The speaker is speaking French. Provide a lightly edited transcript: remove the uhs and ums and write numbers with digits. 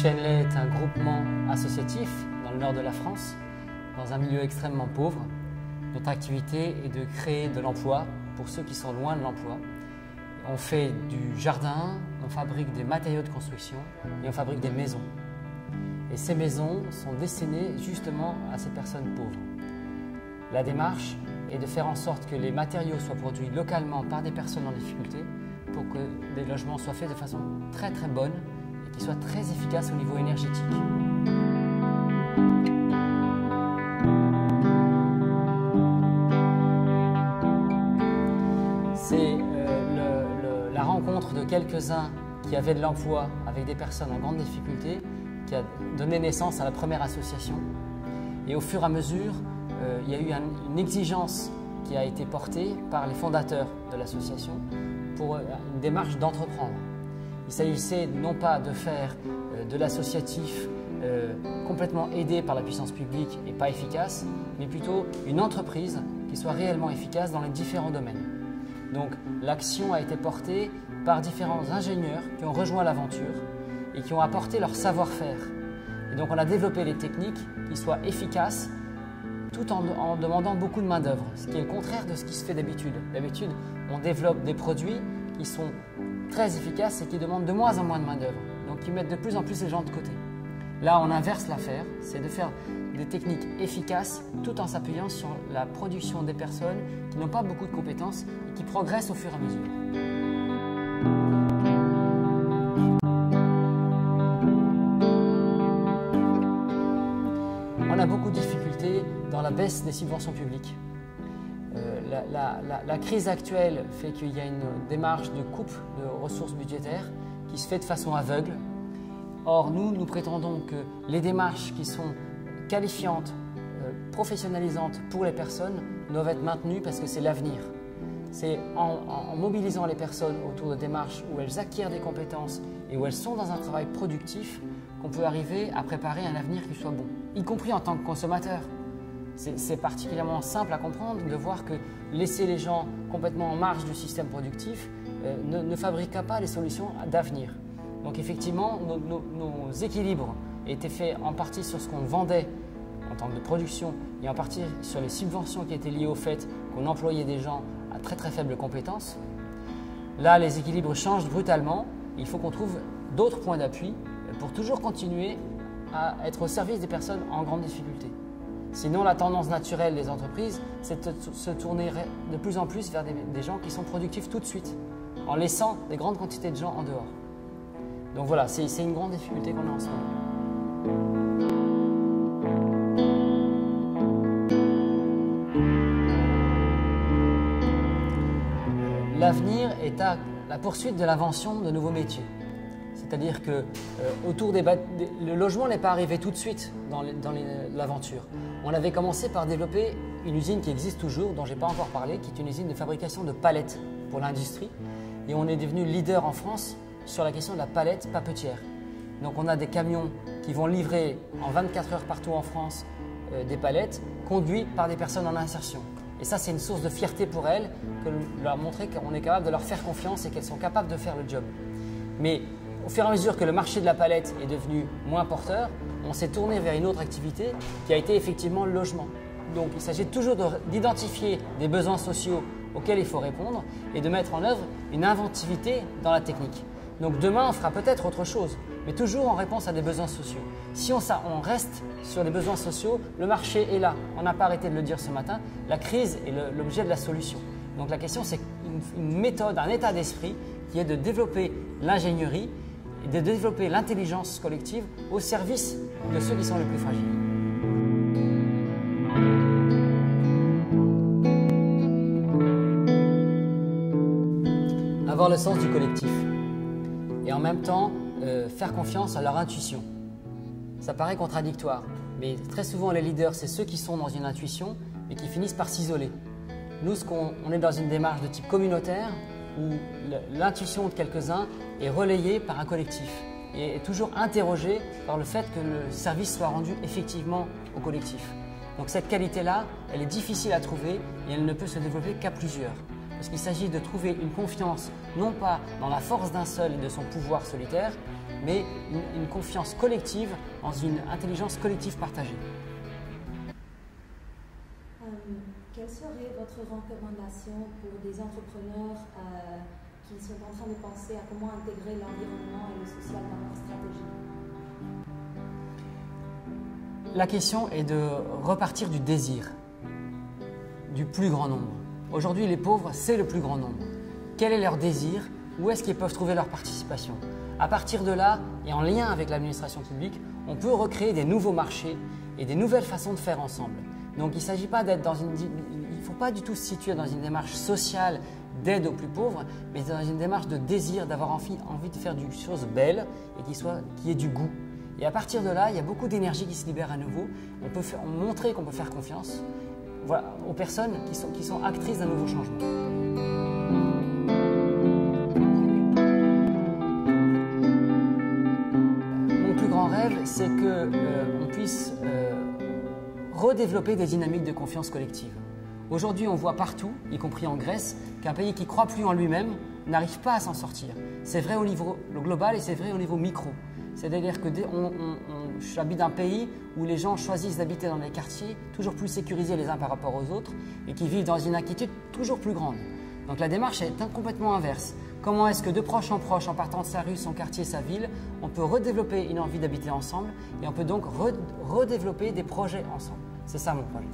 Chenley est un groupement associatif dans le nord de la France, dans un milieu extrêmement pauvre. Notre activité est de créer de l'emploi pour ceux qui sont loin de l'emploi. On fait du jardin, on fabrique des matériaux de construction et on fabrique des maisons. Et ces maisons sont destinées justement à ces personnes pauvres. La démarche est de faire en sorte que les matériaux soient produits localement par des personnes en difficulté pour que des logements soient faits de façon très bonne et qu'ils soient très efficaces au niveau énergétique. C'est la rencontre de quelques-uns qui avaient de l'emploi avec des personnes en grande difficulté qui a donné naissance à la première association. Et au fur et à mesure, il y a eu une exigence qui a été portée par les fondateurs de l'association pour une démarche d'entreprendre. Il s'agissait non pas de faire de l'associatif complètement aidé par la puissance publique et pas efficace, mais plutôt une entreprise qui soit réellement efficace dans les différents domaines. Donc l'action a été portée par différents ingénieurs qui ont rejoint l'aventure et qui ont apporté leur savoir-faire. Et donc on a développé les techniques qui soient efficaces tout en demandant beaucoup de main-d'œuvre, ce qui est le contraire de ce qui se fait d'habitude. D'habitude, on développe des produits qui sont très efficaces et qui demandent de moins en moins de main-d'œuvre, donc qui mettent de plus en plus les gens de côté. Là, on inverse l'affaire, c'est de faire des techniques efficaces tout en s'appuyant sur la production des personnes qui n'ont pas beaucoup de compétences et qui progressent au fur et à mesure. On a beaucoup de difficultés dans la baisse des subventions publiques. La crise actuelle fait qu'il y a une démarche de coupe de ressources budgétaires qui se fait de façon aveugle. Or, nous prétendons que les démarches qui sont qualifiantes, professionnalisantes pour les personnes doivent être maintenues parce que c'est l'avenir. C'est en mobilisant les personnes autour de démarches où elles acquièrent des compétences et où elles sont dans un travail productif qu'on peut arriver à préparer un avenir qui soit bon, y compris en tant que consommateur. C'est particulièrement simple à comprendre de voir que laisser les gens complètement en marge du système productif ne fabriquera pas les solutions d'avenir. Donc effectivement, nos équilibres étaient faits en partie sur ce qu'on vendait en tant que production et en partie sur les subventions qui étaient liées au fait qu'on employait des gens à très faibles compétences. Là, les équilibres changent brutalement. Il faut qu'on trouve d'autres points d'appui pour toujours continuer à être au service des personnes en grande difficulté. Sinon, la tendance naturelle des entreprises, c'est de se tourner de plus en plus vers des gens qui sont productifs tout de suite, en laissant des grandes quantités de gens en dehors. Donc voilà, c'est une grande difficulté qu'on a en ce moment. L'avenir est à la poursuite de l'invention de nouveaux métiers. C'est-à-dire que le logement n'est pas arrivé tout de suite dans l'aventure. On avait commencé par développer une usine qui existe toujours, dont je n'ai pas encore parlé, qui est une usine de fabrication de palettes pour l'industrie. Et on est devenu leader en France sur la question de la palette papetière. Donc on a des camions qui vont livrer en 24 heures partout en France des palettes conduits par des personnes en insertion. Et ça, c'est une source de fierté pour elles, de leur montrer qu'on est capable de leur faire confiance et qu'elles sont capables de faire le job. Mais au fur et à mesure que le marché de la palette est devenu moins porteur, on s'est tourné vers une autre activité qui a été effectivement le logement. Donc il s'agit toujours d'identifier des besoins sociaux auxquels il faut répondre et de mettre en œuvre une inventivité dans la technique. Donc demain, on fera peut-être autre chose, mais toujours en réponse à des besoins sociaux. Si on reste sur des besoins sociaux, le marché est là. On n'a pas arrêté de le dire ce matin, la crise est l'objet de la solution. Donc la question, c'est une méthode, un état d'esprit qui est de développer l'ingénierie et de développer l'intelligence collective au service de ceux qui sont les plus fragiles. Avoir le sens du collectif et en même temps faire confiance à leur intuition. Ça paraît contradictoire, mais très souvent les leaders, c'est ceux qui sont dans une intuition mais qui finissent par s'isoler. Nous, on est dans une démarche de type communautaire où l'intuition de quelques-uns est relayée par un collectif et est toujours interrogée par le fait que le service soit rendu effectivement au collectif. Donc cette qualité-là, elle est difficile à trouver et elle ne peut se développer qu'à plusieurs. Parce qu'il s'agit de trouver une confiance non pas dans la force d'un seul et de son pouvoir solitaire, mais une confiance collective dans une intelligence collective partagée. Quelle serait votre recommandation pour des entrepreneurs qui sont en train de penser à comment intégrer l'environnement et le social dans leur stratégie? La question est de repartir du désir, du plus grand nombre. Aujourd'hui, les pauvres, c'est le plus grand nombre. Quel est leur désir? Où est-ce qu'ils peuvent trouver leur participation? À partir de là, et en lien avec l'administration publique, on peut recréer des nouveaux marchés et des nouvelles façons de faire ensemble. Donc il ne s'agit pas d'être dans une... Il ne faut pas du tout se situer dans une démarche sociale d'aide aux plus pauvres, mais dans une démarche de désir, d'avoir envie de faire des choses belles et qui ait du goût. Et à partir de là, il y a beaucoup d'énergie qui se libère à nouveau. On peut montrer qu'on peut faire confiance, voilà, aux personnes qui sont actrices d'un nouveau changement. Mon plus grand rêve, c'est qu'on puisse redévelopper des dynamiques de confiance collective. Aujourd'hui, on voit partout, y compris en Grèce, qu'un pays qui ne croit plus en lui-même n'arrive pas à s'en sortir. C'est vrai au niveau global et c'est vrai au niveau micro. C'est-à-dire que j'habite dans un pays où les gens choisissent d'habiter dans des quartiers toujours plus sécurisés les uns par rapport aux autres et qui vivent dans une inquiétude toujours plus grande. Donc la démarche est complètement inverse. Comment est-ce que de proche en proche, en partant de sa rue, son quartier, sa ville, on peut redévelopper une envie d'habiter ensemble et on peut donc redévelopper des projets ensemble. C'est ça mon projet.